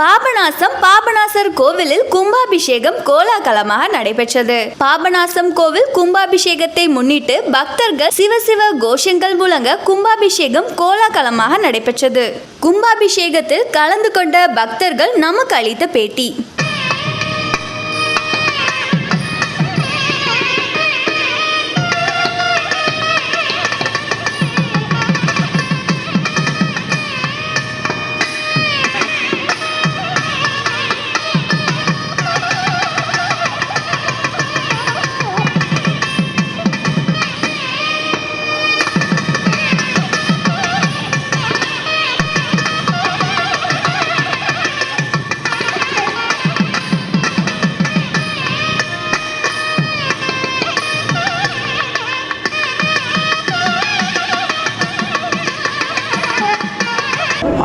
பாபநாசர் கோவிலில் கும்பாபிஷேகம் கோலாகலமாக நடைபெற்றது. பாபநாசம் கோவில் கும்பாபிஷேகத்தை முன்னிட்டு பக்தர்கள் சிவசிவ கோஷங்கள் முழங்க கும்பாபிஷேகம் கோலாகலமாக நடைபெற்றது. கும்பாபிஷேகத்தில் கலந்து கொண்ட பக்தர்கள் நமக்கு அளித்த பேட்டி.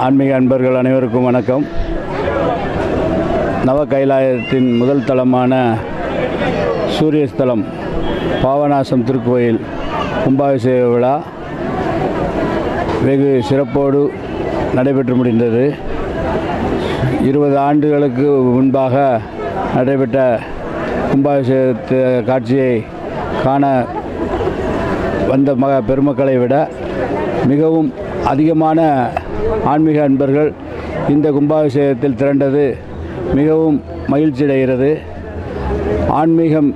ஆன்மீக அன்பர்கள் அனைவருக்கும் வணக்கம். நவ கைலாயத்தின் முதல் தலமான சூரியஸ்தலம் பாபநாசம் திருக்கோயில் கும்பாபிஷேக விழா வெகு சிறப்போடு நடைபெற்று முடிந்தது. 20 ஆண்டுகளுக்கு முன்பாக நடைபெற்ற கும்பாபிஷேக காட்சியை காண வந்த பெருமக்களை விட மிகவும் அதிகமான ஆன்மீக அன்பர்கள் இந்த கும்பாபிஷேகத்தில் திரண்டது மிகவும் மகிழ்ச்சி அடைகிறது. ஆன்மீகம்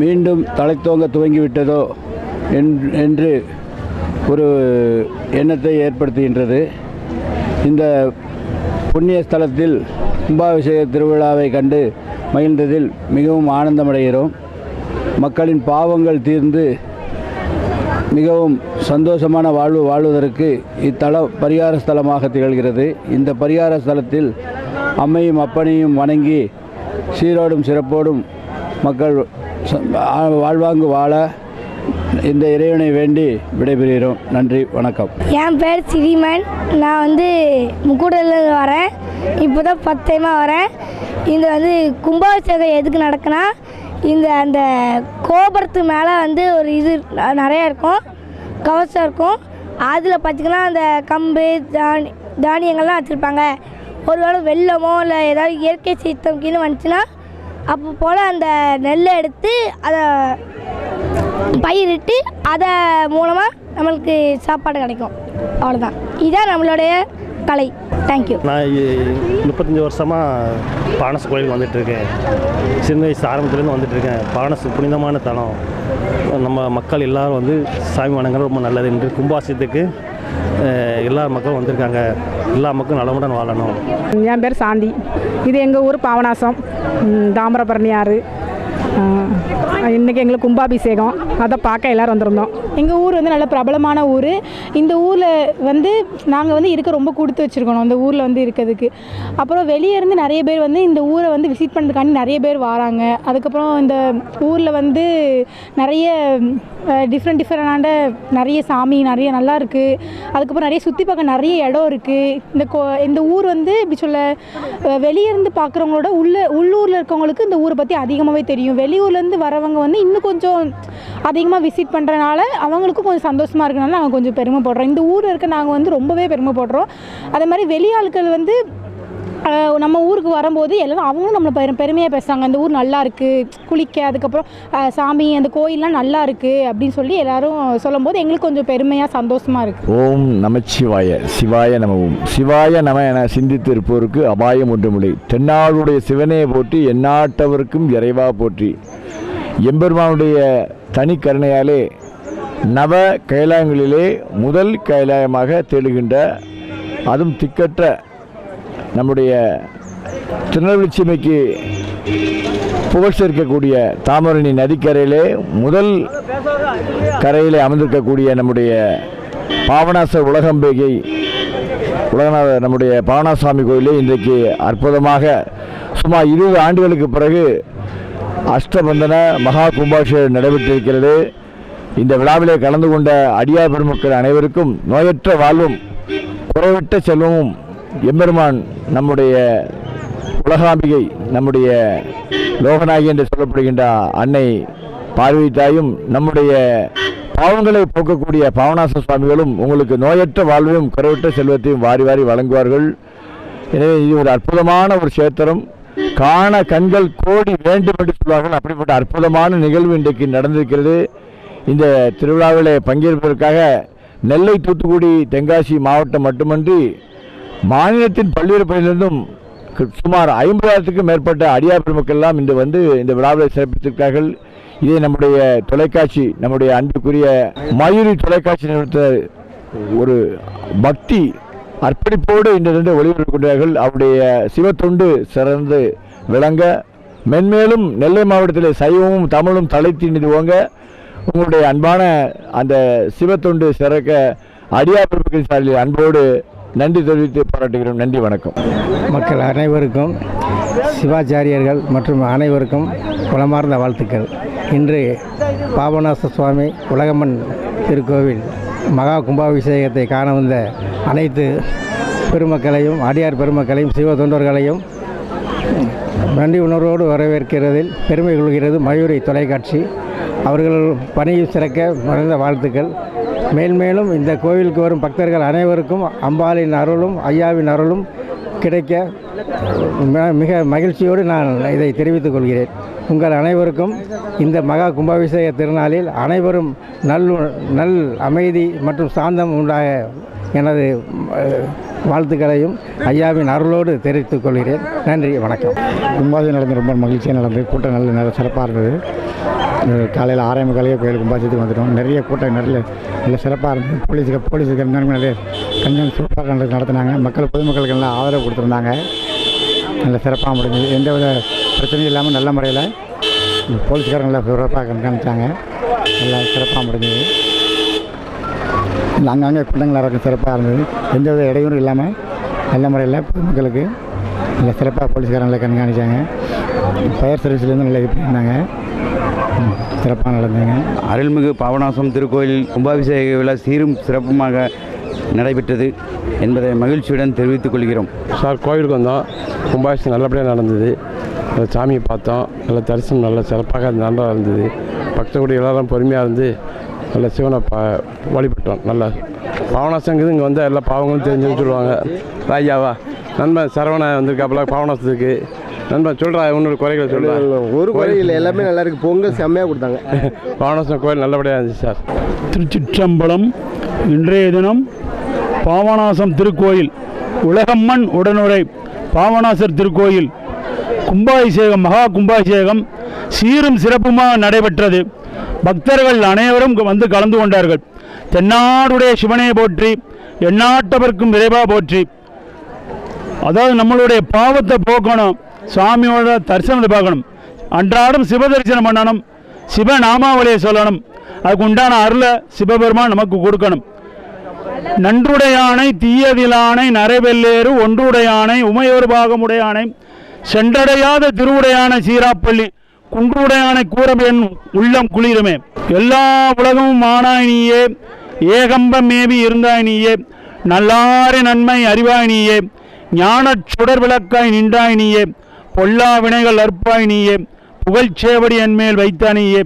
மீண்டும் தலைத்தோங்க துவங்கிவிட்டதோ என்று ஒரு எண்ணத்தை ஏற்படுத்துகின்றது. இந்த புண்ணிய ஸ்தலத்தில் கும்பாபிஷேக திருவிழாவை கண்டு மகிழ்ந்ததில் மிகவும் ஆனந்தமடைகிறோம். மக்களின் பாவங்கள் தீர்ந்து மிகவும் சந்தோஷமான வாழ்வதற்கு இத்தலம் பரிகார ஸ்தலமாக திகழ்கிறது. இந்த பரிகார ஸ்தலத்தில் அம்மையும் அப்பனையும் வணங்கி சீரோடும் சிறப்போடும் மக்கள் வாழ்வாங்கு வாழ இந்த இறைவனை வேண்டி விடைபெறுகிறோம். நன்றி, வணக்கம். என் பேர் சிரிமன். நான் முக்கூடலேருந்து வரேன். இப்போ தான் 10 டைமாக வரேன். இந்த கும்பாபிஷேகம் எதுக்கு நடக்குன்னா, அந்த கோபுரத்து மேலே ஒரு இது நிறையா இருக்கும், கவசம் இருக்கும். அதில் பார்த்திங்கன்னா அந்த கம்பு தானியங்கள்லாம் வச்சுருப்பாங்க. ஒரு வேளை வெள்ளமோ இல்லை ஏதாவது இயற்கை சீற்றம் கீழே வந்துச்சுன்னா அப்போ போல் அந்த நெல்லை எடுத்து அதை பயிரிட்டு அதை மூலமாக நம்மளுக்கு சாப்பாடு கிடைக்கும். அவ்வளோதான், இதுதான் நம்மளுடைய கலை. தேங்க்யூ. நான் 35 வருஷமாக பாபநாசம் கோயிலுக்கு வந்துட்டுருக்கேன். சின்ன வயசு ஆரம்பத்துலேருந்து வந்துட்டுருக்கேன். பாபநாசம் புனிதமான தலம். நம்ம மக்கள் எல்லோரும் சாமி வணங்குறது ரொம்ப நல்லது என்று கும்பாபிஷேகத்துக்கு எல்லா மக்களும் வந்திருக்காங்க. எல்லா மக்களும் நலமுடன் வாழணும். என் பேர் சாந்தி. இது எங்கள் ஊர் பாபநாசம், தாமிரபரணி ஆறு. இன்றைக்கி எங்களுக்கு கும்பாபிஷேகம், அதை பார்க்க எல்லோரும் வந்திருந்தோம். எங்கள் ஊர் நல்ல பிரபலமான ஊர். இந்த ஊரில் நாங்கள் இருக்க ரொம்ப கொடுத்து வச்சுருக்கணும் இந்த ஊரில் இருக்கிறதுக்கு. அப்புறம் வெளியே இருந்து நிறைய பேர் இந்த ஊரை விசிட் பண்ணுறதுக்காண்டி நிறைய பேர் வராங்க. அதுக்கப்புறம் இந்த ஊரில் நிறைய டிஃப்ரெண்டான நிறைய சாமி நிறைய நல்லா இருக்குது. அதுக்கப்புறம் நிறைய சுற்றி பார்க்க நிறைய இடம் இருக்குது. இந்த ஊர் இப்படி சொல்ல வெளியே இருந்து பார்க்குறவங்களோட உள்ளூரில் இருக்கவங்களுக்கு இந்த ஊரை பற்றி அதிகமாகவே தெரியும். வெளியூர்லேருந்து வரவங்க இன்னும் கொஞ்சம் அதிகமாக விசிட் பண்ணுறனால அவங்களுக்கும் கொஞ்சம் சந்தோஷமாக இருக்கனால நாங்கள் கொஞ்சம் பெருமைப்படுறோம். இந்த ஊரில் இருக்க நாங்கள் ரொம்பவே பெருமைப்படுறோம். அதே மாதிரி வெளியாட்கள் நம்ம ஊருக்கு வரும்போது எல்லோரும் அவங்களும் நம்மளை பெருமையாக பேசுகிறாங்க. அந்த ஊர் நல்லா இருக்குது குளிக்க, அதுக்கப்புறம் சாமி அந்த கோயிலெலாம் நல்லா இருக்குது அப்படின்னு சொல்லி எல்லோரும் சொல்லும்போது எங்களுக்கு கொஞ்சம் பெருமையாக சந்தோஷமாக இருக்குது. ஓம் நமச்சிவாய சிவாய நமவும் சிவாய நம என சிந்தித்து இருப்போருக்கு அபாயம் ஒன்றுமில்லை. தென்னாடுடைய சிவனே போற்றி, எந்நாட்டவருக்கும் இறைவா போற்றி. எம்பெருமானுடைய தனி கருணையாலே நவ கைலாயங்களிலே முதல் கைலாயமாக தேடுகின்ற, அதுவும் திக்கற்ற நம்முடைய திருநெல்வேலி சீமைக்கு புகழ் சேர்க்கக்கூடிய தாமிரணி நதிக்கரையிலே முதல் கரையிலே அமர்ந்திருக்கக்கூடிய நம்முடைய பாபநாச உலகம்பேகை உலகநாத நம்முடைய பாபநாசாமி கோயிலே இன்றைக்கு அற்புதமாக சுமார் 20 ஆண்டுகளுக்கு பிறகு அஷ்டபந்தன மகா கும்பாபிஷேகம் நடைபெற்றிருக்கிறது. இந்த விழாவிலே கலந்து கொண்ட அடியார் பெருமக்கள் அனைவருக்கும் நோயற்ற வாழ்வும் குறைவற்ற செல்வமும் எம்பெருமான் நம்முடைய உலகாம்பிகை நம்முடைய லோகநாயகி என்று சொல்லப்படுகின்ற அன்னை பார்வதி தாயும் நம்முடைய பாவங்களை போக்கக்கூடிய பாபநாச சுவாமிகளும் உங்களுக்கு நோயற்ற வாழ்வையும் குறைவற்ற செல்வத்தையும் வாரி வாரி வழங்குவார்கள். எனவே இது ஒரு அற்புதமான ஒரு சேத்திரம், காண கண்கள் கோடி வேண்டும் என்று சொல்வார்கள். அப்படிப்பட்ட அற்புதமான நிகழ்வு இன்றைக்கு நடந்திருக்கிறது. இந்த திருவிழாவில் பங்கேற்பதற்காக நெல்லை, தூத்துக்குடி, தென்காசி மாவட்டம் மட்டுமன்றி மாநிலத்தின் பல்வேறு பகுதிகளிலிருந்தும் சுமார் 50,000க்கும் மேற்பட்ட அடியார் பெருமக்கள் எல்லாம் இன்று வந்து இந்த விழாவை சிறப்பித்திருக்கிறார்கள். இதை நம்முடைய தொலைக்காட்சி, நம்முடைய அன்புக்குரிய மயூரி தொலைக்காட்சி நிறுவனத்த ஒரு பக்தி அர்ப்பணிப்போடு இன்று ஒளிபரப்பு கொண்டார்கள். அவருடைய சிவத்தொண்டு சிறந்து விளங்க, மென்மேலும் நெல்லை மாவட்டத்தில் சைவமும் தமிழும் தலைத்து நிறுவங்க, உங்களுடைய அன்பான அந்த சிவத்தொண்டு சிறக்க அடியார் பெருமக்களின் சார்பில் அன்போடு நன்றி தெரிவித்து பாராட்டுகிறோம். நன்றி, வணக்கம். மக்கள் அனைவருக்கும், சிவாச்சாரியர்கள் மற்றும் அனைவருக்கும் குலமார்ந்த வாழ்த்துக்கள். இன்று பாபநாச சுவாமி உலகம்மன் திருக்கோவில் மகா கும்பாபிஷேகத்தை காண வந்த அனைத்து பெருமக்களையும், அடியார் பெருமக்களையும், சிவ தொண்டர்களையும் நன்றி உணர்வோடு வரவேற்கிறதில் பெருமை கொள்கிறது மயூரி தொலைக்காட்சி. அவர்கள் பணியில் சிறக்க மறந்த வாழ்த்துக்கள். மேல்மேலும் இந்த கோவிலுக்கு வரும் பக்தர்கள் அனைவருக்கும் அம்பாளின் அருளும் ஐயாவின் அருளும் கிடைக்க மிக மகிழ்ச்சியோடு நான் இதை தெரிவித்துக் கொள்கிறேன். உங்கள் அனைவருக்கும் இந்த மகா கும்பாபிஷேக திருநாளில் அனைவரும் நல் அமைதி மற்றும் சாந்தம் உண்டாக எனது வாழ்த்துக்களையும் ஐயாவின் அருளோடு தெரிவித்துக் கொள்கிறேன். நன்றி, வணக்கம். கும்பாபிஷேகம் நடந்து ரொம்ப மகிழ்ச்சியாக நடந்தது. கூட்டம் நல்ல சிறப்பாக இருந்தது. காலையில் 6:45 கோயில் கும்பாபிஷேகத்துக்கு வந்துட்டோம். நிறைய கூட்டம் நல்ல சிறப்பாக இருந்தது. போலீஸுக்கு நிறைய கொஞ்சம் சூப்பராக நடத்தினாங்க. பொதுமக்களுக்கு எல்லாம் ஆதரவு கொடுத்துருந்தாங்க. நல்ல சிறப்பாக முடிஞ்சது. எந்தவித பிரச்சனையும் இல்லாமல் நல்ல முறையில் போலீஸ்காரங்க நல்லா சிறப்பாக கண்காணித்தாங்க. நல்லா சிறப்பாக முடிஞ்சது. அங்கங்கே கூட்டங்கள் நடக்கும் சிறப்பாக இருந்தது. எந்தவித இடையூறும் இல்லாமல் நல்ல முறையில் பொதுமக்களுக்கு நல்ல சிறப்பாக போலீஸ்காரங்களை கண்காணித்தாங்க. ஃபயர் சர்வீஸ்லேருந்து நல்லா இது பண்ணியிருந்தாங்க. சிறப்பாக நடந்ததுங்க. அருள்மிகு பாபநாசம் திருக்கோயில் கும்பாபிஷேக விழா சீரும் சிறப்புமாக நடைபெற்றது என்பதை மகிழ்ச்சியுடன் தெரிவித்துக் கொள்கிறோம். சார், கோவிலுக்கு வந்தோம். கும்பாபிஷேகம் நல்லபடியாக நடந்தது. சாமியை பார்த்தோம். நல்ல தரிசனம் நல்ல சிறப்பாக நல்லா இருந்தது. பக்தர்களுடைய எல்லாரும் பொறுமையாக இருந்து நல்ல சிவனை வழிபட்டோம். நல்லா பாவநாசங்கிறது இங்கே வந்தால் எல்லா பாவங்களும் தெரிஞ்சுன்னு சொல்லுவாங்க. ராஜாவா நண்பன் சரவணன் வந்திருக்காப்புல பாவநாசத்துக்கு. நண்பன் சொல்கிறா, உன்னோட குறைகளை சொல்கிறா. ஒரு குறையில் எல்லாமே நல்லா இருக்குது. பொங்கல் செம்மையாக கொடுத்தாங்க. பாவநாசம் கோயில் நல்லபடியாக இருந்துச்சு சார். திருச்சிற்றம்பலம். இன்றைய தினம் பாபநாசம் திருக்கோயில் உலகம்மன் உடனுரை பாபநாசர் திருக்கோயில் கும்பாபிஷேகம், மகா கும்பாபிஷேகம் சீரும் சிறப்புமாக நடைபெற்றது. பக்தர்கள் அனைவரும் வந்து கலந்து கொண்டார்கள். தென்னாடுடைய சிவனை போற்றி, எந்நாட்டவர்க்கும் இறைவா போற்றி. அதாவது நம்மளுடைய பாவத்தை போக்கணும், சுவாமியோட தரிசனத்தை பார்க்கணும், அன்றாடம் சிவ தரிசனம் பண்ணணும், சிவநாமாவளியை சொல்லணும். அதுக்கு உண்டான அருளை சிவபெருமான் நமக்கு கொடுக்கணும். நன்றுடையானை தீயதிலானை நரைவெல்லேறு ஒன்றுடையானை உமையொரு பாகமுடையானை சென்றடையாத திருவுடையானை சீராப்பள்ளி குன்றுடையானை கூறபெண் உள்ளம் குளிருமே. எல்லா உலகமும் ஆனாய் நீயே, ஏகம்பம் மேவி இருந்தாய் நீயே, நல்லாரி நன்மை அறிவாய் நீயே, ஞானச் சுடர் விளக்காய் நின்றாய் நீயே, பொல்லா வினைகள் அற்பாய் நீயே, புகழ்ச்சேவடி என்மேல் வைத்தாய் நீயே,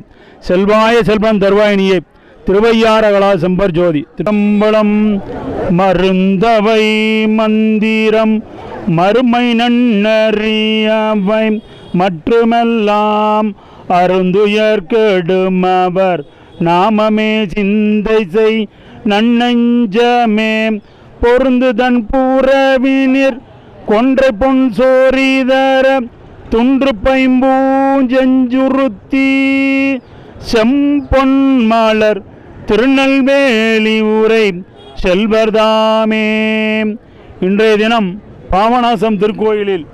செல்வாய செல்வம் தருவாய் நீயே. திருவையாரகலா செம்பர் ஜோதி. திடம்பலம் மருந்தவை மந்திரம் மறுமை நன்னறியவை மற்றுமெல்லாம் அருந்துயர் கெடுமவர் நாமமே சிந்தை செய் நன்னெஞ்சமே பொருந்து தன் பூரவினிர் கொன்றை பொன் சோரிதர துன்று பைம்பூஞ்செஞ்சுருத்தி செம்பொன் மலர் திருநெல்வேலி ஊரை செல்வர்தாமே. இன்றைய தினம் பாபநாசம் திருக்கோயிலில்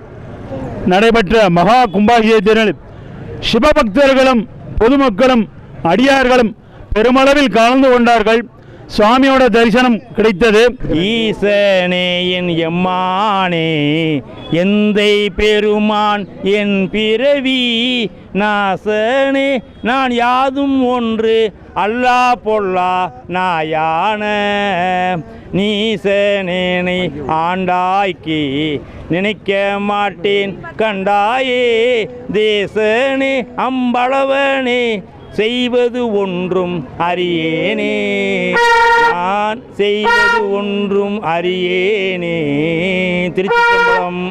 நடைபெற்ற மகா கும்பாபிஷேகத்தில் சிவபக்தர்களும் பொதுமக்களும் அடியார்களும் பெருமளவில் கலந்து கொண்டார்கள். சுவாமியோட தரிசனம் கிடைத்தது. ஈசனே என் எம்மானே எந்தை பெருமான் என் பிறவி நாசனே நான் யாதும் ஒன்று அல்லா பொல்லா நாயான நீசனேனை ஆண்டாய்க்கு நினைக்க மாட்டேன் கண்டாயே தேசனே அம்பளவனே செய்வது ஒன்றும் அறியேனே. நான் செய்வது ஒன்றும் அறியேனே. திருச்சிற்றம்பலம்.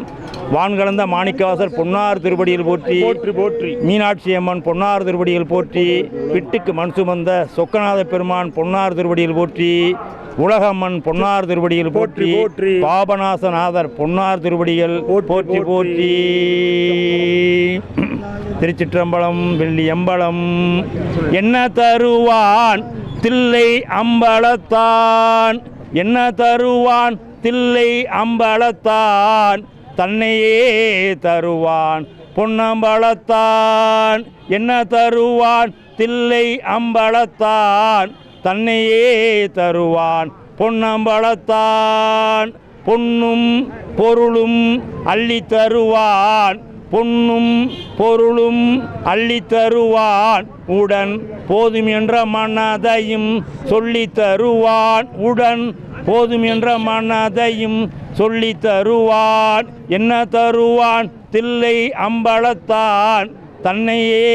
வான்கலந்த மாணிக்கவாசர் பொன்னார் திருப்படியில் போற்றி போற்றி போற்றி. மீனாட்சி அம்மன் பொன்னார் திருப்படியில் போற்றி. பிட்டுக்கு மண் சுமந்த சொக்கநாத பெருமான் பொன்னார் திருப்படியில் போற்றி. உலகம்மன் பொன்னார் திருப்படியில் போற்றி போற்றி. பாபநாசநாதர் பொன்னார் திருப்படிகள் போற்றி போற்றி. திருச்சிற்றம்பலம். வெள்ளி அம்பலம். என்ன தருவான் தில்லை அம்பலத்தான், என்ன தருவான் தில்லை அம்பலத்தான், தன்னையே தருவான் பொன்னம்பலத்தான். என்ன தருவான் தில்லை அம்பலத்தான், தன்னையே தருவான் பொன்னம்பலத்தான். பொன்னும் பொருளும் அள்ளி தருவான், பொன்னும் பொருளும் அள்ளி தருவான். உடன் போதும் என்ற மனதையும் சொல்லி தருவான், உடன் போதும் என்ற மனதையும் சொல்லி தருவான். என்ன தருவான் தில்லை அம்பலத்தான், தன்னையே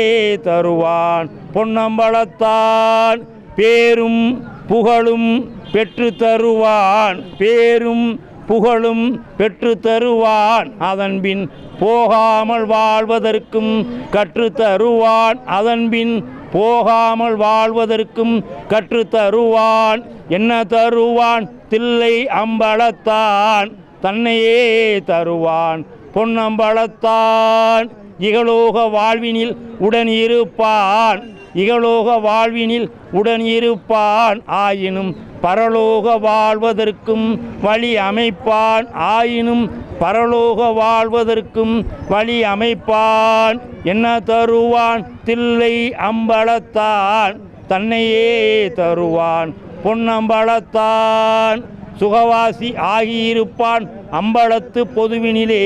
தருவான் பொன்னம்பலத்தான். பேரும் புகழும் பெற்று தருவான், பேரும் புகழும் பெற்று தருவான். அதன்பின் போகாமல் வாழ்வதற்கும் கற்று தருவான், அதன்பின் போகாமல் வாழ்வதற்கும் கற்று தருவான். என்ன தருவான் தில்லை அம்பலத்தான், தன்னையே தருவான் பொன்னம்பலத்தான். இகலோக வாழ்வினில் உடன் இருப்பான், இகலோக வாழ்வினில் உடன் இருப்பான். ஆயினும் பரலோக வாழ்வதற்கும் வழி அமைப்பான், ஆயினும் பரலோக வாழ்வதற்கும் வழி அமைப்பான். என்ன தருவான் தில்லை அம்பலத்தான், தன்னையே தருவான் பொன்னம்பலத்தான். சுகவாசி ஆகியிருப்பான் அம்பலத்து பொதுவினிலே,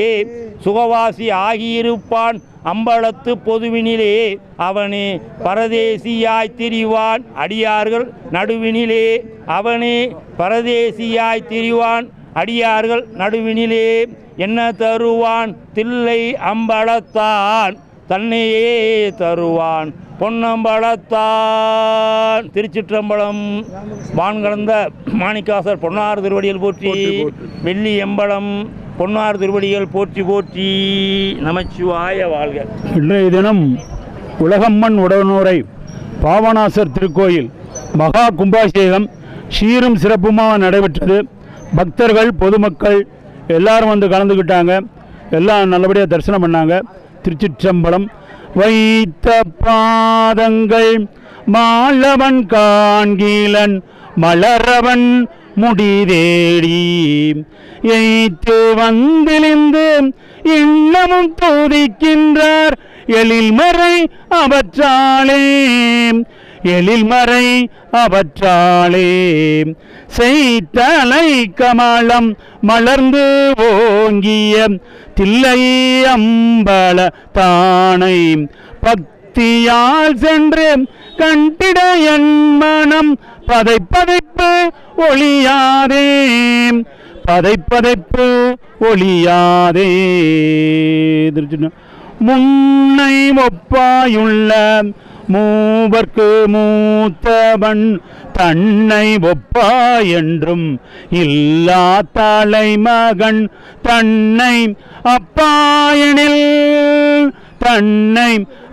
சுகவாசி ஆகியிருப்பான் அம்பலத்து பொதுவினிலே. அவனே பரதேசியாய் திரிவான் அடியார்கள் நடுவினிலே, அவனே பரதேசியாய் திரிவான் அடியார்கள் நடுவினிலே. என்ன தருவான் தில்லை அம்பலத்தான், தன்னையே தருவான் பொன்னம்பலத்தான். திருச்சிற்றம்பலம். வான்கலந்த மாணிக்காசர் பொன்னார் திருவடியில் போற்றி. வெள்ளி எம்பலம் பொன்னார் திருவடிகள் போற்றி போற்றி. நமச்சிவாய வாழ்க. இன்றைய தினம் உலகம்மன் உடனூரை பாபநாசர் திருக்கோயில் மகா கும்பாபிஷேகம் சீரும் சிறப்புமாக நடைபெற்றது. பக்தர்கள் பொதுமக்கள் எல்லாரும் வந்து கலந்துக்கிட்டாங்க, எல்லாம் நல்லபடியாக தரிசனம் பண்ணாங்க. திருச்சிற்றம்பலம். வைத்த பாதங்கள் மாலவன் காண்கீலன் மலரவன் முடிதேடி எய்த்து வந்திலிருந்து இன்னமும் தூதிக்கின்றார் எழில்மறை அவற்றாளே, எழில்மறை அவற்றாளே. செய்தலை கமலம் மலர்ந்து ஓங்கிய தில்லை அம்பல தானை பக்தியால் சென்று கண்டிட என் மனம் பதைப்பதைப்பு ஒளியாதே, பதைப்பதைப்பு ஒளியாதே. முன்னை ஒப்பாயுள்ள மூவர்க்கு மூத்தவன் தன்னை ஒப்பாயென்றும் இல்லா தலைமகன் தன்னை அப்பாயனில், தன்னை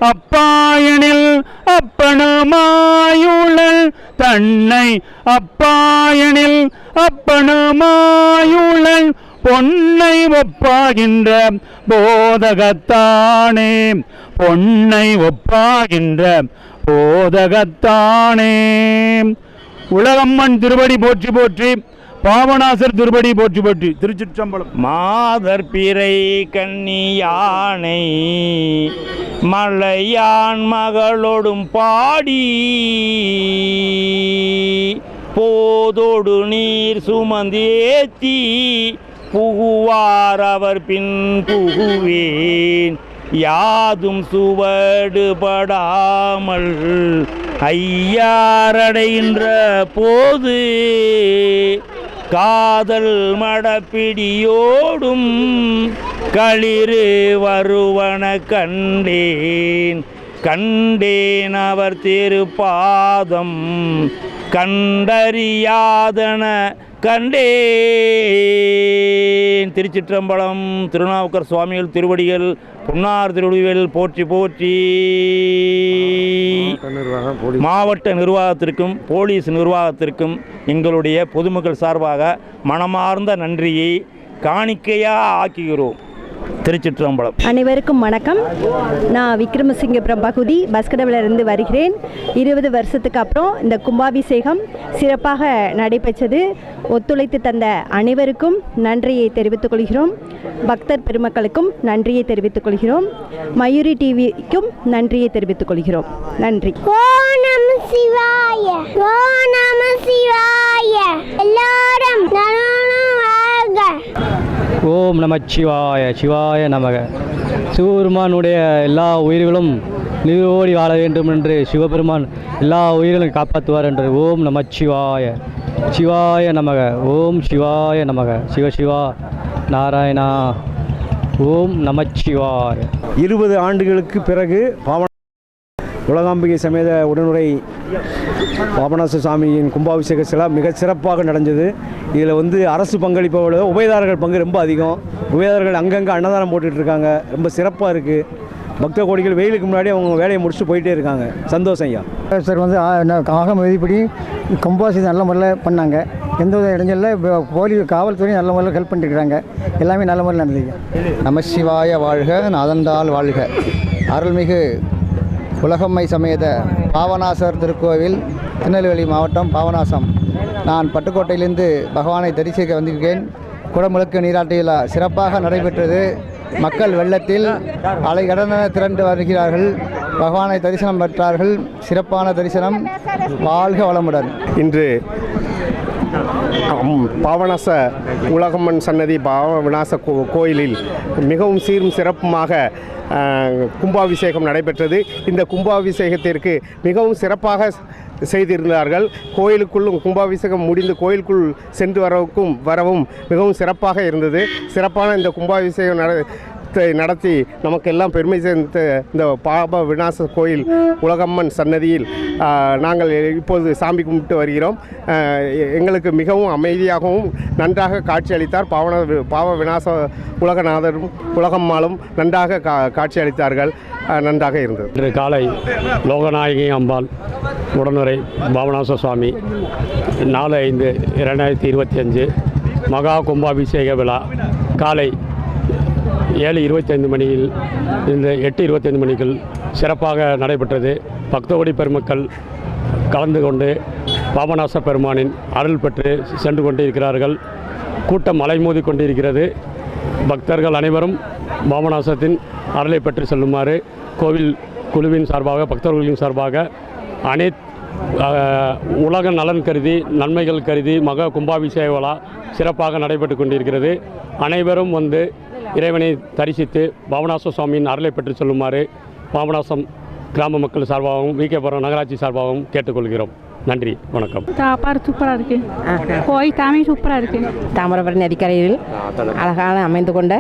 அப்பாயனில் அப்பனுமாயுளல், தன்னை அப்பாயனில் அப்பனுமாயுளல். பொன்னை ஒப்பாகின்ற போதகத்தானே, பொன்னை ஒப்பாகின்ற போதகத்தானே. உலகம்மன் திருவடி போற்றி போற்றி. பாபநாசர் திருவடி போற்றி போற்றி. திருச்சிற்றம்பலம். மாதர் பிறை கன்னியானை மலையான் மகளோடும் பாடி போதோடு நீர் சுமந்தேத்தி புகுவார் அவர் பின் புகுவேன். யாதும் சுவடுபடாமல் ஐயாரடைகின்ற போது காதல் மடப்பிடியோடும் களிறு வருவன கண்டேன், கண்டேன் அவர் திருப்பாதம் கண்டறியாதன கண்டேன். திருச்சிற்றம்பலம். திருநாவுக்கர் சுவாமிகள் திருவடிகள் பொன்னார் திருவடிகள் போற்றி போற்றி. மாவட்ட நிர்வாகத்திற்கும் போலீஸ் நிர்வாகத்திற்கும் எங்களுடைய பொதுமக்கள் சார்பாக மனமார்ந்த நன்றியை காணிக்கையாக ஆக்குகிறோம். திருச்சிற்றம்பலம். அனைவருக்கும் வணக்கம். நான் விக்ரமசிங்கபுரம் பகுதி பஸ்கடவிலிருந்து வருகிறேன். 20 வருஷத்துக்கு அப்புறம் இந்த கும்பாபிஷேகம் சிறப்பாக நடைபெற்றது. ஒத்துழைத்து தந்த அனைவருக்கும் நன்றியை தெரிவித்துக் கொள்கிறோம். பக்தர் பெருமக்களுக்கும் நன்றியை தெரிவித்துக் கொள்கிறோம். மயூரி டிவிக்கும் நன்றியை தெரிவித்துக் கொள்கிறோம். நன்றி. ஓம் நம சிவாய. ஓம் நம சிவாய. எல்லாரும் நலமாக. ஓம் நமச்சிவாய. சிவாய நமக. சிவபெருமானுடைய எல்லா உயிர்களும் நீரோடி வாழ வேண்டும் என்று சிவபெருமான் எல்லா உயிர்களையும் காப்பாற்றுவார் என்று ஓம் நமச்சிவாய. சிவாய நமக. ஓம் சிவாய நமக. சிவசிவா நாராயணா. ஓம் நமச்சிவாய. 20 ஆண்டுகளுக்கு பிறகு உலகாம்பிகை சமேத உடனுரை பாபநாச சுவாமியின் கும்பாபிஷேக சிலை மிக சிறப்பாக நடந்தது. இதில் அரசு பங்களிப்போட உபயதாரர்கள் பங்கு ரொம்ப அதிகம். உபயதாரர்கள் அங்கங்கே அன்னதானம் போட்டுட்ருக்காங்க. ரொம்ப சிறப்பாக இருக்குது. பக்த கோடிகள் வெயிலுக்கு முன்னாடி அவங்க வேலையை முடிச்சுட்டு போயிட்டே இருக்காங்க. சந்தோஷம் ஐயா. சார் ஆகம விதிப்படி கும்பாபிஷேகம் நல்ல முறையில் பண்ணாங்க. எந்த வித இடைஞ்சலில் காவல்துறை நல்ல முறையில் ஹெல்ப் பண்ணிட்டுருக்காங்க. எல்லாமே நல்ல முறையில் நடந்தது. நமசிவாய வாழ்க. நாதந்தாள் வாழ்க. அருள்மிகு உலகம்மை சமேத பாபநாசர் திருக்கோவில், திருநெல்வேலி மாவட்டம் பாபநாசம். நான் பட்டுக்கோட்டையிலிருந்து பகவானை தரிசிக்க வந்திருக்கேன். குடமுழுக்கு நீராட்டு விழா சிறப்பாக நடைபெற்றது. மக்கள் வெள்ளத்தில் அலைகடன திரண்டு வருகிறார்கள். பகவானை தரிசனம் பெற்றார்கள். சிறப்பான தரிசனம். வாழ்க வளமுடன். இன்று பாபநாச உலகம்மன் சன்னதி பாபநாச கோயிலில் மிகவும் சீரும் சிறப்புமாக கும்பாபிஷேகம் நடைபெற்றது. இந்த கும்பாபிஷேகத்திற்கு மிகவும் சிறப்பாக செய்திருந்தார்கள். கோயிலுக்குள்ளும் கும்பாபிஷேகம் முடிந்து கோயிலுக்குள் சென்று வரவும் மிகவும் சிறப்பாக இருந்தது. சிறப்பான இந்த கும்பாபிஷேகம் நடத்தி நமக்கெல்லாம் பெருமை சேர்ந்த இந்த பாப விநாச கோயில் உலகம்மன் சன்னதியில் நாங்கள் இப்போது சாமி கும்பிட்டு வருகிறோம். எங்களுக்கு மிகவும் அமைதியாகவும் நன்றாக காட்சி அளித்தார். பாவ விநாச உலகநாதரும் உலகம்மாளும் நன்றாக காட்சி அளித்தார்கள். நன்றாக இருந்தது. இன்று காலை லோகநாயகி அம்பாள் உடனுரை பாபநாச சுவாமி 4/5/2025 மகா கும்பாபிஷேக விழா காலை 7:25 மணியில் இந்த 8:25 மணிக்குள் சிறப்பாக நடைபெற்றது. பக்தகோடி பெருமக்கள் கலந்து கொண்டு பாபநாச பெருமானின் அருள் பெற்று சென்று கொண்டிருக்கிறார்கள். கூட்டம் அலைமோதி கொண்டிருக்கிறது. பக்தர்கள் அனைவரும் பாபநாசத்தின் அருளை பெற்று செல்லுமாறு கோவில் குழுவின் சார்பாக பக்தர்களின் சார்பாக உலக நலன் கருதி நன்மைகள் கருதி மகா கும்பாபிஷேக விழா சிறப்பாக நடைபெற்று கொண்டிருக்கிறது. அனைவரும் வந்து இறைவனை தரிசித்து பாபநாச சுவாமியின் அருளை பெற்று செல்லுமாறு பாபநாசம் கிராம மக்கள் சார்பாகவும் விகேபுரம் நகராட்சி சார்பாகவும் கேட்டுக்கொள்கிறோம். நன்றி, வணக்கம். சாப்பாடு சூப்பராக இருக்குது. கோயில் சாமி சூப்பராக இருக்குது. தாமிரபரணி நதிக்கரையில் அழகான அமைந்து கொண்ட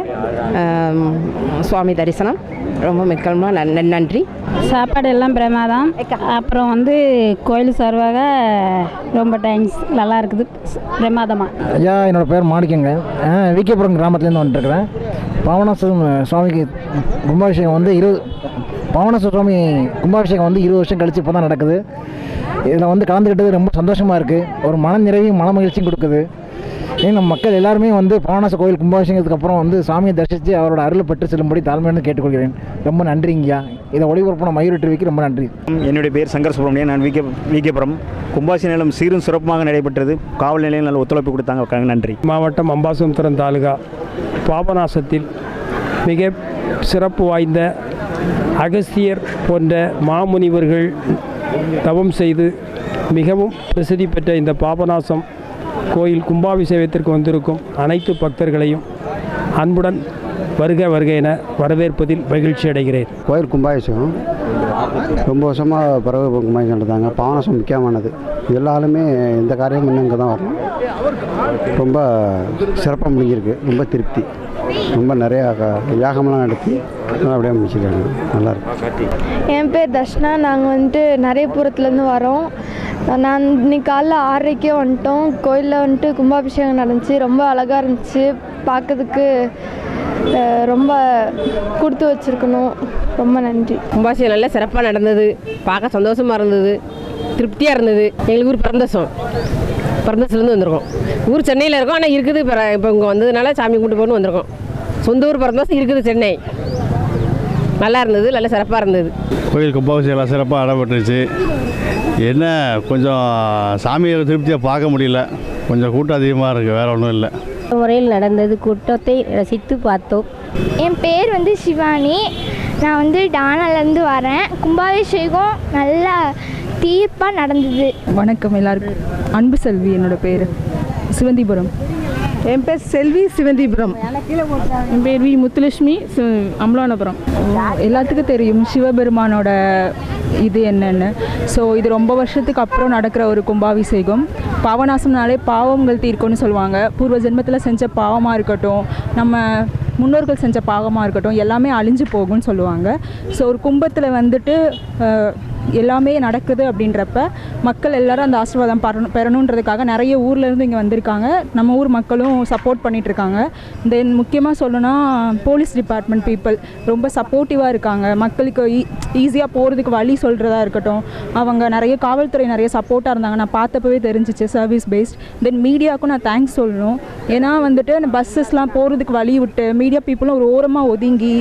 சுவாமி தரிசனம் ரொம்ப மிக்க நன்றி. சாப்பாடு எல்லாம் பிரமாதம். அப்புறம் கோயில் சார்பாக ரொம்ப தேங்க்ஸ். நல்லா இருக்குது பிரமாதமாக. ஐயா, என்னோடய பேர் மாணிக்கங்க. விகேபுரம் கிராமத்துலேருந்து வந்துட்டுருக்கிறேன். பாபநாச சுவாமிக்கு கும்பாபிஷேகம் பாபநாச சுவாமி கும்பாபிஷேகம் 20 வருஷம் கழித்து இப்போ தான் நடக்குது. இதில் கலந்துக்கிட்டது ரொம்ப சந்தோஷமாக இருக்குது. ஒரு மன நிறைவையும் மன மகிழ்ச்சியும் கொடுக்குது. நம்ம மக்கள் எல்லாருமே பாபநாச கோயில் கும்பாபிஷேகத்துக்கு அப்புறம் சாமியை தரிசித்து அவரோட அருளை பெற்று செல்லும்படி தாழ்மையான கேட்டுக்கொள்கிறேன். ரொம்ப நன்றிங்கய்யா. இதை ஒளிபரப்பின மயூரி டிவிக்கு ரொம்ப நன்றி. என்னுடைய பேர் சங்கர் சுப்ரமணியன். நான் விகேபுரம். கும்பாபிஷேகம் சீரும் சிறப்புமாக நடைபெற்றது. காவல் நிலையம் நல்ல ஒத்துழைப்பு கொடுத்தாங்க. நன்றி. மாவட்டம் அம்பாசமுத்திரம் தாலுகா பாபநாசத்தில் மிக சிறப்பு வாய்ந்த அகஸ்தியர் போன்ற மாமுனிவர்கள் தவம் செய்து மிகவும் பிரசித்தி பெற்ற இந்த பாபநாசம் கோயில் கும்பாபிஷேகத்திற்கு வந்திருக்கும் அனைத்து பக்தர்களையும் அன்புடன் வருக வருக என வரவேற்பதில் மகிழ்ச்சி அடைகிறேன். கோயில் கும்பாபிஷேகம் ரொம்ப வருஷமாக பிறகு கும்பாபிஷேகம் நடந்தாங்க. பாபநாசம் முக்கியமானது. எல்லாருமே இந்த காரியம் இன்னும் இங்கே தான் வரணும். ரொம்ப சிறப்பாக முடிஞ்சிருக்கு. ரொம்ப திருப்தி. ரொம்ப நிறையா யாகமெல்லாம் நடத்தி அப்படியே முடிச்சுக்காங்க. நல்லாயிருக்கு. என் பேர் தர்ஷனா. நாங்கள் நிறைய புறத்துலேருந்து வரோம். நான் இன்னைக்கு காலைல 6:30 வந்துட்டோம். கோயிலில் வந்துட்டு கும்பாபிஷேகம் நடந்துச்சு. ரொம்ப அழகாக இருந்துச்சு. பார்க்கறதுக்கு ரொம்ப கொடுத்து வச்சுருக்கணும். ரொம்ப நன்றி. கும்பாபிஷேகம் நல்லா சிறப்பாக நடந்தது. பார்க்க சந்தோஷமாக இருந்தது, திருப்தியாக இருந்தது. எங்களுக்கு ஊர் பிறந்தசுலேருந்து வந்திருக்கோம். ஊர் சென்னையில் இருக்கோம், ஆனால் இருக்குது இப்போ இங்கே வந்ததுனால சாமி கும்பிட்டு போகணுன்னு வந்திருக்கோம். சொந்த ஊர் பிறந்தோம் இருக்குது சென்னை. நல்லா இருந்தது, நல்லா சிறப்பாக இருந்தது. கோயில் கும்பாபிஷேகம் சிறப்பாக நடைபெற்றுச்சு. என்ன கொஞ்சம் சாமியை திருப்தியாக பார்க்க முடியல, கொஞ்சம் கூட்டம் அதிகமாக இருக்குது, வேறு ஒன்றும் இல்லை. முறையில் நடந்தது, கூட்டத்தை ரசித்து பார்த்தோம். என் பேர் சிவானி. நான் டானாலேருந்து வரேன். கும்பாபிஷேகம் நல்லா தீர்ப்பாக நடந்தது. வணக்கம் எல்லாருக்கும். அன்பு செல்வி என்னோட பேர். சிவந்திபுரம். என் பேர் செல்வி சிவந்திபுரம். என் பேர் வி முத்துலட்சுமி அம்பலானபுரம். எல்லாத்துக்கும் தெரியும் சிவபெருமானோட இது என்னென்னு. ஸோ இது ரொம்ப வருஷத்துக்கு அப்புறம் நடக்கிற ஒரு கும்பாபிஷேகம். பாவநாசம்னாலே பாவங்கள் தீர்க்கும்னு சொல்லுவாங்க. பூர்வ ஜென்மத்தில் செஞ்ச பாவமாக இருக்கட்டும், நம்ம முன்னோர்கள் செஞ்ச பாவமாக இருக்கட்டும், எல்லாமே அழிஞ்சு போகும்னு சொல்லுவாங்க. ஸோ ஒரு கும்பத்தில் எல்லாமே நடக்குது அப்படின்றப்ப மக்கள் எல்லாரும் அந்த ஆசீர்வாதம் பெறணுன்றதுக்காக நிறைய ஊர்லேருந்து இங்கே வந்திருக்காங்க. நம்ம ஊர் மக்களும் சப்போர்ட் பண்ணிகிட்ருக்காங்க. தென் முக்கியமாக சொல்லணும்னா போலீஸ் டிபார்ட்மெண்ட் பீப்புள் ரொம்ப சப்போர்ட்டிவாக இருக்காங்க. மக்களுக்கு ஈஸியாக போகிறதுக்கு வழி சொல்கிறதா இருக்கட்டும், அவங்க நிறைய காவல்துறை நிறைய சப்போர்ட்டாக இருந்தாங்க. நான் பார்த்தப்பவே தெரிஞ்சிச்சு, சர்வீஸ் பேஸ்ட். தென் மீடியாவுக்கும் நான் தேங்க்ஸ் சொல்லணும். ஏன்னா பஸ்ஸஸ்லாம் போகிறதுக்கு வழி விட்டு மீடியா பீப்புளும் ஒரு ஓரமாக ஒதுங்கி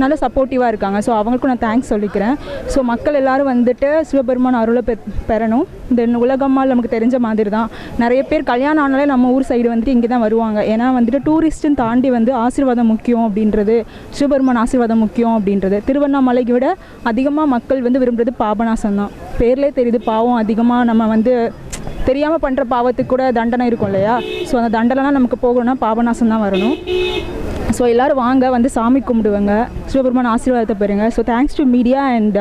நல்ல சப்போர்ட்டிவாக இருக்காங்க. ஸோ அவங்களுக்கும் நான் தேங்க்ஸ் சொல்லிக்கிறேன். ஸோ மக்கள் எல்லோரும் சிவபெருமான் அருளை பெறணும். தென் உலகம்மாள் நமக்கு தெரிஞ்ச மாதிரி தான் நிறைய பேர் கல்யாணம் ஆனாலே நம்ம ஊர் சைடு இங்கே தான் வருவாங்க. ஏன்னா டூரிஸ்ட்டுன்னு தாண்டி ஆசீர்வாதம் முக்கியம் அப்படின்றது, சிவபெருமான் ஆசீர்வாதம் முக்கியம் அப்படின்றது. திருவண்ணாமலைக்கு விட அதிகமாக மக்கள் விரும்புகிறது பாபநாசம் தான். பேர்லேயே தெரியுது, பாவம் அதிகமாக நம்ம தெரியாமல் பண்ணுற பாவத்துக்கு கூட தண்டனை இருக்கும் இல்லையா? ஸோ அந்த தண்டனைலாம் நமக்கு போகணும்னா பாபநாசம் தான் வரணும். ஸோ எல்லோரும் வாங்க சாமி கும்பிடுவாங்க, சிவபெருமான் ஆசீர்வாதத்தை பெறுங்க. So thanks to media and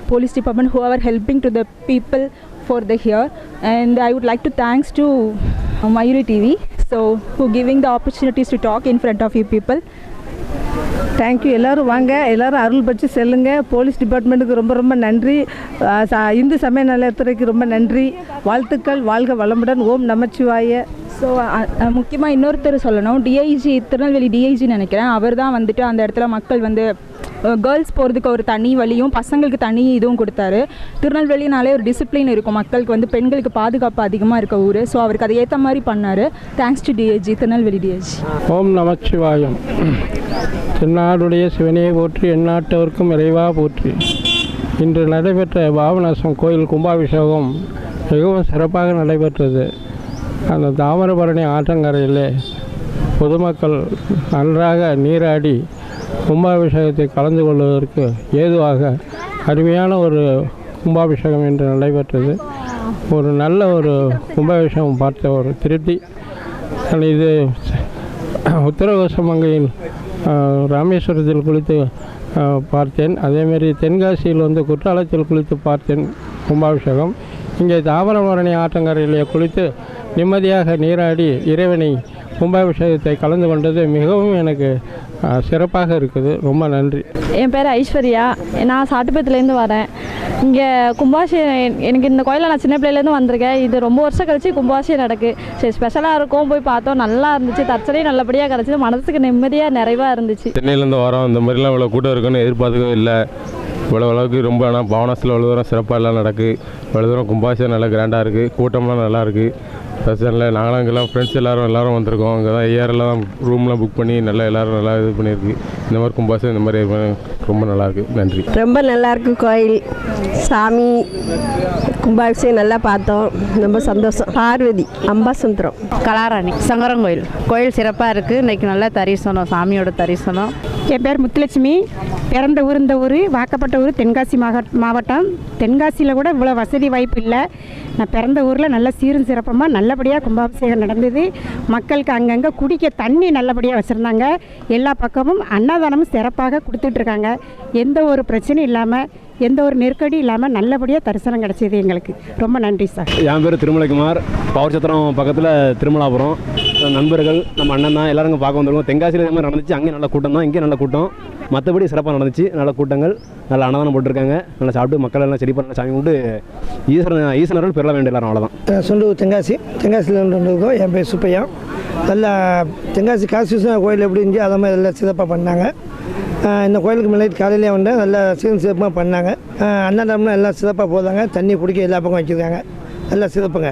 police department who are helping to the people for the here, and I would like to thanks to Mayuri TV so who giving the opportunities to talk in front of you people. Thank you. எல்லோரும் வாங்க, எல்லோரும் அருள் பற்றி செல்லுங்க. Police டிபார்ட்மெண்ட்டுக்கு ரொம்ப ரொம்ப நன்றி. இந்து சமய நலத்துறைக்கு ரொம்ப நன்றி. வாழ்த்துக்கள். வாழ்க வளமுடன். ஓம் நமச்சிவாய. ஸோ முக்கியமாக இன்னொருத்தர் சொல்லணும், டிஐஜி திருநெல்வேலி டிஐஜி நினைக்கிறேன். அவர் தான் அந்த இடத்துல மக்கள் கேர்ள்ஸ் போகிறதுக்கு ஒரு தனி வழியும் பசங்களுக்கு தனி இதுவும் கொடுத்தாரு. திருநெல்வேலினாலே ஒரு டிசிப்ளின் இருக்கும், மக்களுக்கு பெண்களுக்கு பாதுகாப்பு அதிகமாக இருக்க ஊர். ஸோ அவருக்கு அதை ஏற்ற மாதிரி பண்ணார். Thanks to DIG, Tirunelveli DIG. ஓம் நமச்சிவாயம். தென்னாடுடைய சிவனையை போற்றி, எந்நாட்டவருக்கும் இறைவா போற்றி. இன்று நடைபெற்ற பாபநாசம் கோயில் கும்பாபிஷேகம் மிகவும் சிறப்பாக நடைபெற்றது. அந்த தாமிரபரணி ஆற்றங்கரையிலே பொதுமக்கள் நன்றாக நீராடி கும்பாபிஷேகத்தை கலந்து கொள்வதற்கு ஏதுவாக அருமையான ஒரு கும்பாபிஷேகம் என்று நடைபெற்றது. ஒரு நல்ல ஒரு கும்பாபிஷேகம் பார்த்த ஒரு திருப்தி. இது உத்தரகோசமங்கையில் ராமேஸ்வரத்தில் குளித்து பார்த்தேன். அதேமாரி தென்காசியில் குற்றாலத்தில் குளித்து பார்த்தேன் கும்பாபிஷேகம். இங்கே தாமிரபரணி ஆற்றங்கரையிலே குளித்து நிம்மதியாக நீராடி இறைவனை கும்பாபிஷேகத்தை கலந்து கொண்டது மிகவும் எனக்கு சிறப்பாக இருக்குது. ரொம்ப நன்றி. என் பேர் ஐஸ்வர்யா. நான் சாட்டுப்பத்துலேருந்து வரேன். இங்கே கும்பாபிஷேகம் எனக்கு இந்த கோயிலில் நான் சின்ன பிள்ளையிலேருந்து வந்திருக்கேன். இது ரொம்ப வருஷம் கழிச்சு கும்பாபிஷேகம் நடக்குது. சரி, ஸ்பெஷலாக இருக்கும். போய் பார்த்தோம், நல்லா இருந்துச்சு. தர்ச்சனையும் நல்லபடியாக கிடச்சிது. மனசுக்கு நிம்மதியாக நிறைவாக இருந்துச்சு. சென்னையிலேருந்து வரோம். இந்த மாதிரிலாம் இவ்வளோ கூட்டம் இருக்குன்னு எதிர்பார்க்கவே இல்லை. இவ்வளோ அளவுக்கு ரொம்ப. ஆனால் பாவநாசத்தில் இவ்வளோ தூரம் சிறப்பாக எல்லாம் நடக்குது. இவ்வளோ தூரம் கும்பாபிஷேகம் நல்லா கிராண்டாக இருக்குது. கூட்டம்லாம் நல்லா இருக்குது. பிரச்சனை நாங்களும் இங்கெல்லாம் ஃப்ரெண்ட்ஸ் எல்லோரும் வந்திருக்கோம். இங்கே தான் ஏஆரில் தான் ரூம்லாம் புக் பண்ணி எல்லோரும் நல்லா இது பண்ணியிருக்கு. இந்த மாதிரி கும்பாபிஷேகம் இந்த மாதிரி ரொம்ப நல்லாயிருக்கு. நன்றி. ரொம்ப நல்லாயிருக்கு கோயில். சாமி கும்பாபிஷேகம் நல்லா பார்த்தோம். ரொம்ப சந்தோஷம். பார்வதி அம்பாசமுத்திரம். கலாராணி சங்கரங்கோயில். கோயில் சிறப்பாக இருக்குது. இன்றைக்கி நல்லா தரிசனம், சாமியோட தரிசனம். என் பேர் முத்துலட்சுமி. பிறந்த ஊர் இந்த ஊர், வாக்கப்பட்ட ஊர் தென்காசி மாவட்டம். தென்காசியில் கூட இவ்வளோ வசதி வாய்ப்பு இல்லை. நான் பிறந்த ஊரில் நல்ல சீரும் சிறப்பமாக நல்லபடியாக கும்பாபிஷேகம் நடந்தது. மக்களுக்கு அங்கங்கே குடிக்க தண்ணி நல்லபடியாக வச்சுருந்தாங்க. எல்லா பக்கமும் அன்னதானமும் சிறப்பாக கொடுத்துட்ருக்காங்க. எந்த ஒரு பிரச்சனையும் இல்லாமல் எந்த ஒரு நெருக்கடியும் இல்லாமல் நல்லபடியாக தரிசனம் கிடச்சிது எங்களுக்கு. ரொம்ப நன்றி சார். என் பேர் திருமலைக்குமார், பவர் சத்திரம் பக்கத்தில் திருமலாபுரம். நண்பர்கள் நம்ம அண்ணன் தான் எல்லோரும் பார்க்க வந்துருக்கோம். தென்காசியில் இதே மாதிரி நடந்துச்சு, அங்கே நல்ல கூட்டம் தான், இங்கே நல்ல கூட்டம். மற்றபடி சிறப்பாக நடந்துச்சு, நல்ல கூட்டங்கள், நல்ல அன்னதானம் போட்டிருக்காங்க. நல்லா சாப்பிட்டு மக்கள் எல்லாம் சரி பண்ண சாமி கும்பிட்டு ஈஸ்வரர்கள் பெறல வேண்டிய எல்லாரும் அவ்வளோதான். சொந்தூர் தென்காசியில் இருக்கோம். என் பேர் சுப்பையா. நல்லா தென்காசி காசி கோயில் எப்படி இருந்துச்சு அதை மாதிரி நல்லா சிறப்பாக பண்ணாங்க. இந்த கோயிலுக்கு முன்னாடி காலையிலே வந்தேன், நல்லா சிறப்பாக பண்ணாங்க. அன்னதானம்லாம் எல்லாம் சிறப்பாக போதாங்க. தண்ணி குடிக்க எல்லா பக்கம் வச்சுருக்காங்க, நல்லா சிறப்புங்க.